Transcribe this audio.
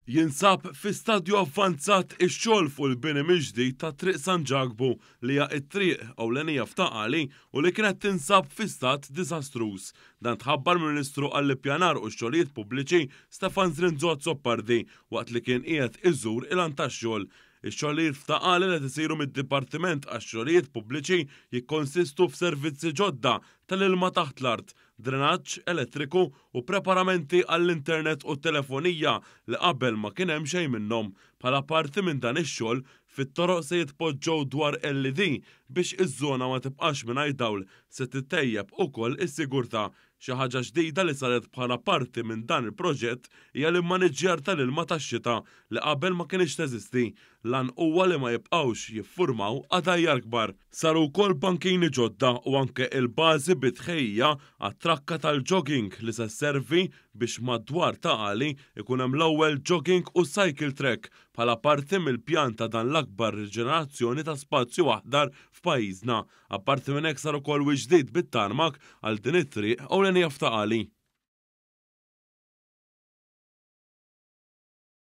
Jinsab fi stadju avvanzat ix-xogħol fuq il-bini mill-ġdid ta' triq San Ġagbu li hija t-triq ewlenija f'Taqali u li kienet tinsab fi stat diżastruż. Dan tħabbar Ministru għall-Ippjanar u x-xogħlijiet pubbliċi Stefan Zrinżot Soppardi waqt li kien qiegħed iżur il-għan tax-xogħol. Ix-xogħlijiet f'Taqali li isiru mid-Dipartiment għax-xogħlijiet pubbliċi jikkonsistu f'servizzi ġodda tal-ilma taħt l-art, drenaġġ elettriku u preparamenti għall-internet u telefonija li qabel ma kien hemm xejn minnhom. Bħala parti minn dan ix-xogħol fit-toroq se jitpoġġew dwar LED biex iż-żona ma tibqax mingħajr dawl se tittejjeb ukoll is-sigurtà. Xi ħaġa ġdida li saret bħala parti minn dan il-proġett hija l-immaniġġjar tal-ilma tax-xita li qabel ma kienx teżisti. Lan huwa li ma jibqgħux jiffurmaw għadajjar kbar. Saru wkoll bankini ġodda u anke il-bażi bitħejja għat-trakka tal-jogging li se sservi biex madwar Taqali ikun hemm l-ewwel jogging u cycle track bħala parti mill-pjan ta' dan l-akbar riġenerazzjoni ta' spazju aħdar f'pajjiżna. Apparti minn hekk sar ukoll ġdid bit-tarmak għal din it-triq ewlenija f'Taqali.